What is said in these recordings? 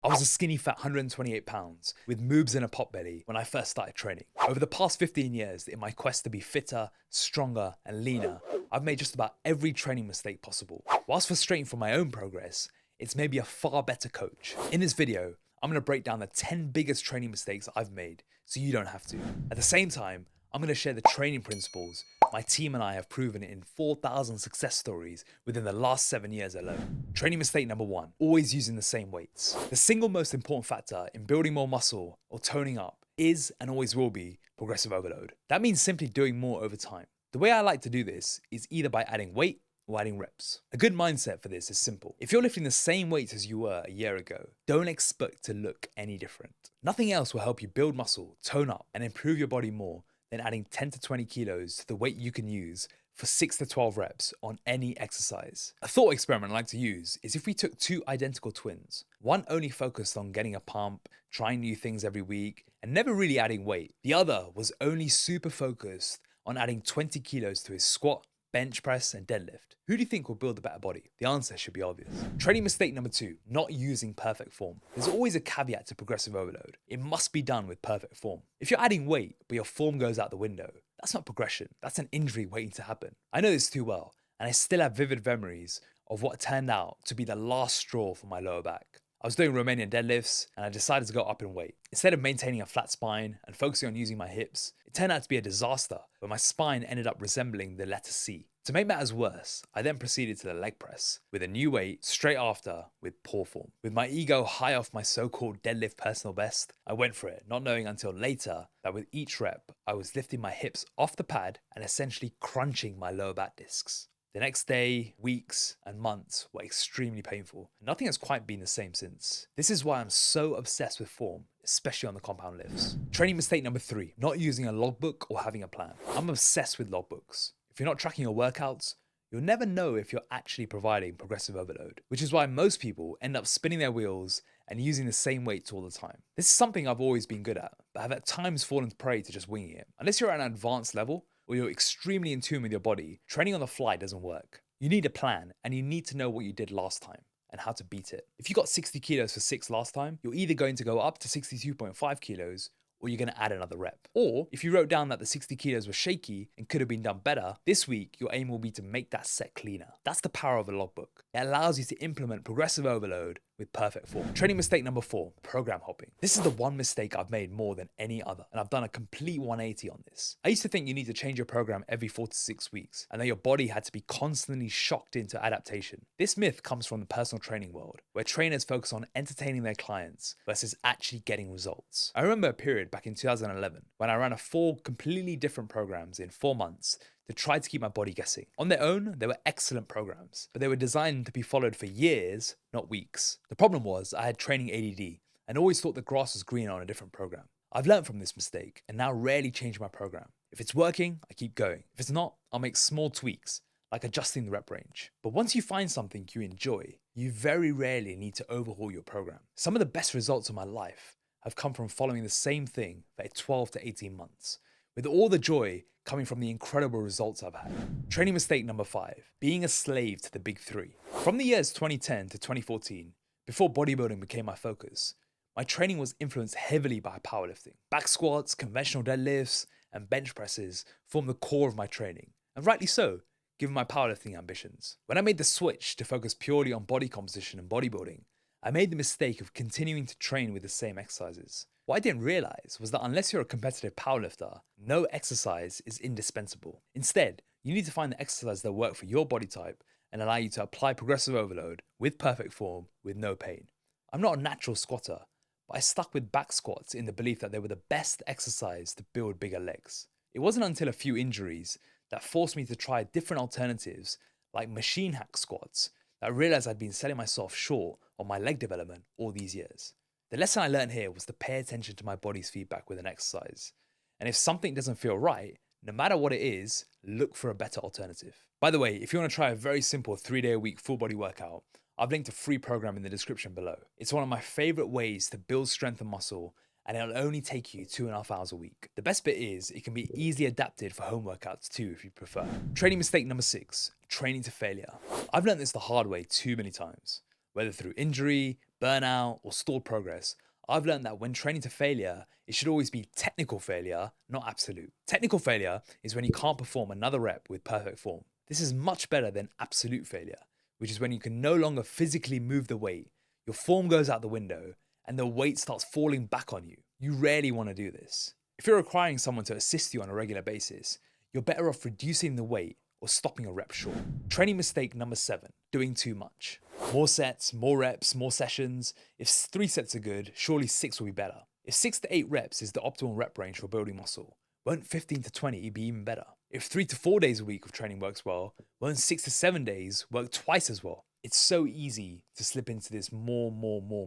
I was a skinny fat 128 pounds with moobs and a pot belly when I first started training. Over the past 15 years, in my quest to be fitter, stronger, and leaner, I've made just about every training mistake possible. Whilst frustrating for my own progress, it's made me a far better coach. In this video, I'm gonna break down the 10 biggest training mistakes I've made so you don't have to. At the same time, I'm gonna share the training principles my team and I have proven in 4,000 success stories within the last 7 years alone. Training mistake number 1, always using the same weights. The single most important factor in building more muscle or toning up is and always will be progressive overload. That means simply doing more over time. The way I like to do this is either by adding weight or adding reps. A good mindset for this is simple. If you're lifting the same weights as you were a year ago, don't expect to look any different. Nothing else will help you build muscle, tone up, and improve your body more than adding 10 to 20 kilos to the weight you can use for 6 to 12 reps on any exercise. A thought experiment I like to use is if we took two identical twins, one only focused on getting a pump, trying new things every week, and never really adding weight. The other was only super focused on adding 20 kilos to his squat, bench press, and deadlift. Who do you think will build a better body? The answer should be obvious. Training mistake number 2, not using perfect form. There's always a caveat to progressive overload. It must be done with perfect form. If you're adding weight, but your form goes out the window, that's not progression. That's an injury waiting to happen. I know this too well, and I still have vivid memories of what turned out to be the last straw for my lower back. I was doing Romanian deadlifts and I decided to go up in weight. Instead of maintaining a flat spine and focusing on using my hips, it turned out to be a disaster where my spine ended up resembling the letter C. To make matters worse, I then proceeded to the leg press with a new weight straight after with poor form. With my ego high off my so-called deadlift personal best, I went for it, not knowing until later that with each rep, I was lifting my hips off the pad and essentially crunching my lower back discs. The next day, weeks, and months were extremely painful. Nothing has quite been the same since. This is why I'm so obsessed with form, especially on the compound lifts. Training mistake number 3, not using a logbook or having a plan. I'm obsessed with logbooks. If you're not tracking your workouts, you'll never know if you're actually providing progressive overload, which is why most people end up spinning their wheels and using the same weights all the time. This is something I've always been good at, but have at times fallen prey to just winging it. Unless you're at an advanced level, or you're extremely in tune with your body, training on the fly doesn't work. You need a plan, and you need to know what you did last time and how to beat it. If you got 60 kilos for 6 last time, you're either going to go up to 62.5 kilos or you're going to add another rep. Or if you wrote down that the 60 kilos were shaky and could have been done better, this week your aim will be to make that set cleaner. That's the power of a logbook. It allows you to implement progressive overload with perfect form. Training mistake number 4, program hopping. This is the one mistake I've made more than any other, and I've done a complete 180 on this. I used to think you need to change your program every 4 to 6 weeks, and that your body had to be constantly shocked into adaptation. This myth comes from the personal training world, where trainers focus on entertaining their clients versus actually getting results. I remember a period back in 2011 when I ran 4 completely different programs in 4 months to try to keep my body guessing. On their own, they were excellent programs, but they were designed to be followed for years, not weeks. The problem was I had training ADD and always thought the grass was greener on a different program. I've learned from this mistake and now rarely change my program. If it's working, I keep going. If it's not, I'll make small tweaks, like adjusting the rep range. But once you find something you enjoy, you very rarely need to overhaul your program. Some of the best results of my life have come from following the same thing for 12 to 18 months, with all the joy coming from the incredible results I've had. Training mistake number 5, being a slave to the big 3. From the years 2010 to 2014, before bodybuilding became my focus, my training was influenced heavily by powerlifting. Back squats, conventional deadlifts, and bench presses formed the core of my training, and rightly so, given my powerlifting ambitions. When I made the switch to focus purely on body composition and bodybuilding, I made the mistake of continuing to train with the same exercises. What I didn't realize was that unless you're a competitive powerlifter, no exercise is indispensable. Instead, you need to find the exercises that work for your body type and allow you to apply progressive overload with perfect form with no pain. I'm not a natural squatter, but I stuck with back squats in the belief that they were the best exercise to build bigger legs. It wasn't until a few injuries that forced me to try different alternatives like machine hack squats that I realized I'd been selling myself short on my leg development all these years. The lesson I learned here was to pay attention to my body's feedback with an exercise. And if something doesn't feel right, no matter what it is, look for a better alternative. By the way, if you want to try a very simple 3-day-a-week full body workout, I've linked a free program in the description below. It's one of my favorite ways to build strength and muscle, and it'll only take you 2.5 hours a week. The best bit is it can be easily adapted for home workouts too if you prefer. Training mistake number 6, training to failure. I've learned this the hard way too many times. Whether through injury, burnout, or stalled progress, I've learned that when training to failure, it should always be technical failure, not absolute. Technical failure is when you can't perform another rep with perfect form. This is much better than absolute failure, which is when you can no longer physically move the weight, your form goes out the window, and the weight starts falling back on you. You rarely want to do this. If you're requiring someone to assist you on a regular basis, you're better off reducing the weight or stopping a rep short. Training mistake number 7, doing too much. More sets, more reps, more sessions. If 3 sets are good, surely 6 will be better. If 6 to 8 reps is the optimal rep range for building muscle, won't 15 to 20 be even better? If 3 to 4 days a week of training works well, won't 6 to 7 days work twice as well? It's so easy to slip into this more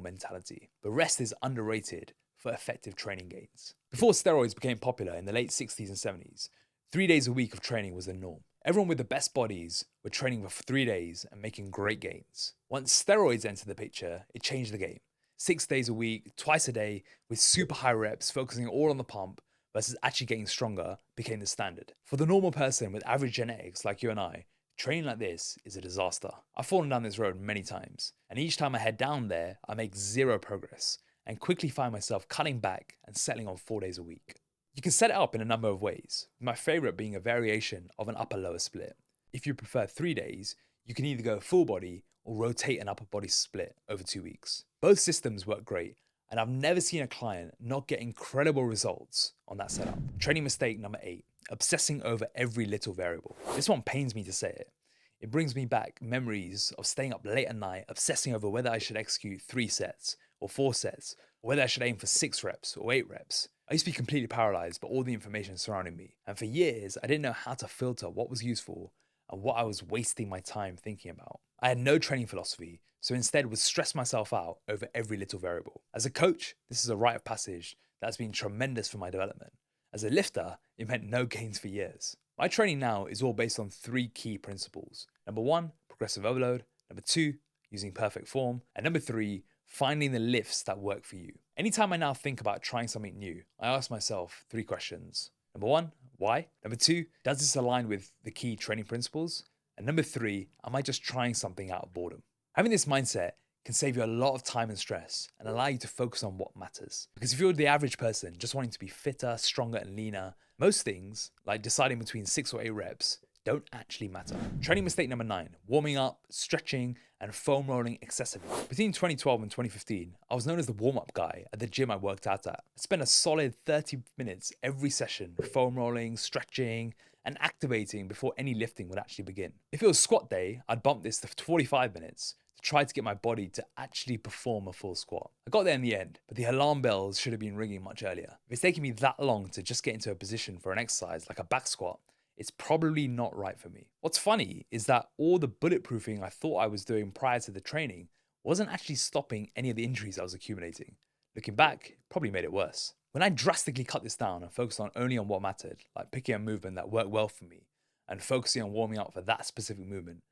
mentality. But rest is underrated for effective training gains. Before steroids became popular in the late 60s and 70s, 3 days a week of training was the norm. Everyone with the best bodies were training for 3 days and making great gains. Once steroids entered the picture, it changed the game. 6 days a week, twice a day, with super high reps, focusing all on the pump versus actually getting stronger became the standard. For the normal person with average genetics like you and I, training like this is a disaster. I've fallen down this road many times, and each time I head down there, I make zero progress and quickly find myself cutting back and settling on 4 days a week. You can set it up in a number of ways, my favorite being a variation of an upper-lower split. If you prefer 3 days, you can either go full body or rotate an upper body split over 2 weeks. Both systems work great, and I've never seen a client not get incredible results on that setup. Training mistake number 8, obsessing over every little variable. This one pains me to say it. It brings me back memories of staying up late at night, obsessing over whether I should execute 3 sets or 4 sets, or whether I should aim for 6 reps or 8 reps. I used to be completely paralyzed by all the information surrounding me, and for years I didn't know how to filter what was useful and what I was wasting my time thinking about. I had no training philosophy, so instead would stress myself out over every little variable. As a coach, this is a rite of passage that has been tremendous for my development. As a lifter, it meant no gains for years. My training now is all based on 3 key principles. Number 1, progressive overload. Number 2, using perfect form. And number 3, finding the lifts that work for you. Anytime I now think about trying something new, I ask myself 3 questions. Number 1, why? Number 2, does this align with the key training principles? And number 3, am I just trying something out of boredom? Having this mindset can save you a lot of time and stress and allow you to focus on what matters. Because if you're the average person just wanting to be fitter, stronger, and leaner, most things, like deciding between 6 or 8 reps, don't actually matter. Training mistake number 9, warming up, stretching, and foam rolling excessively. Between 2012 and 2015, I was known as the warm-up guy at the gym I worked out at. I spent a solid 30 minutes every session foam rolling, stretching, and activating before any lifting would actually begin. If it was squat day, I'd bump this to 45 minutes to try to get my body to actually perform a full squat. I got there in the end, but the alarm bells should have been ringing much earlier. If it's taking me that long to just get into a position for an exercise like a back squat, it's probably not right for me. What's funny is that all the bulletproofing I thought I was doing prior to the training wasn't actually stopping any of the injuries I was accumulating. Looking back, it probably made it worse. When I drastically cut this down and focused only on what mattered, like picking a movement that worked well for me and focusing on warming up for that specific movement,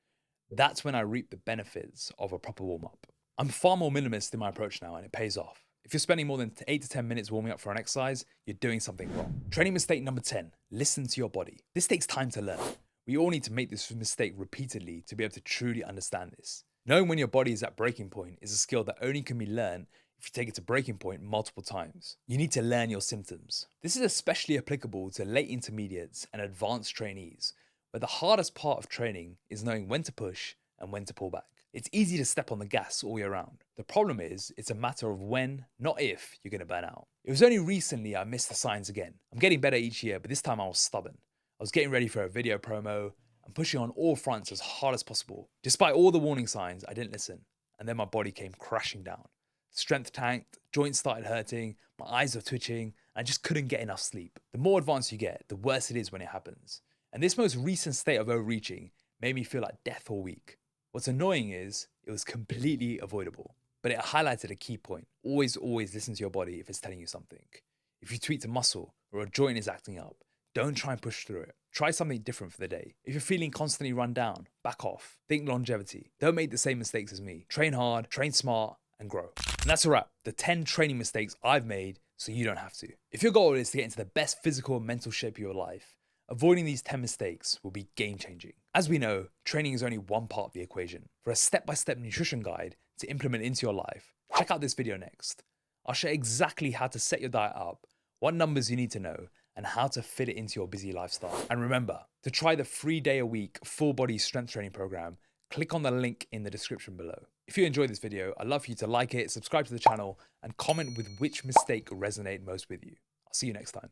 that's when I reap the benefits of a proper warm-up. I'm far more minimalist in my approach now, and it pays off. If you're spending more than 8 to 10 minutes warming up for an exercise, you're doing something wrong. Training mistake number 10, listen to your body. This takes time to learn. We all need to make this mistake repeatedly to be able to truly understand this. Knowing when your body is at breaking point is a skill that only can be learned if you take it to breaking point multiple times. You need to learn your symptoms. This is especially applicable to late intermediates and advanced trainees, where the hardest part of training is knowing when to push and when to pull back. It's easy to step on the gas all year round. The problem is, it's a matter of when, not if, you're gonna burn out. It was only recently I missed the signs again. I'm getting better each year, but this time I was stubborn. I was getting ready for a video promo and pushing on all fronts as hard as possible. Despite all the warning signs, I didn't listen, and then my body came crashing down. Strength tanked, joints started hurting, my eyes were twitching, and I just couldn't get enough sleep. The more advanced you get, the worse it is when it happens. And this most recent state of overreaching made me feel like death all week. What's annoying is, it was completely avoidable. But it highlighted a key point. Always listen to your body if it's telling you something. If you tweak a muscle or a joint is acting up, don't try and push through it. Try something different for the day. If you're feeling constantly run down, back off. Think longevity. Don't make the same mistakes as me. Train hard, train smart, and grow. And that's a wrap. The 10 training mistakes I've made so you don't have to. If your goal is to get into the best physical and mental shape of your life, avoiding these 10 mistakes will be game-changing. As we know, training is only one part of the equation. For a step-by-step nutrition guide to implement into your life, Check out this video next. I'll share exactly how to set your diet up, what numbers you need to know, and how to fit it into your busy lifestyle. And remember, to try the 3-day-a-week full body strength training program, click on the link in the description below. If you enjoyed this video, I'd love for you to like it, subscribe to the channel, and comment with which mistake resonated most with you. I'll see you next time.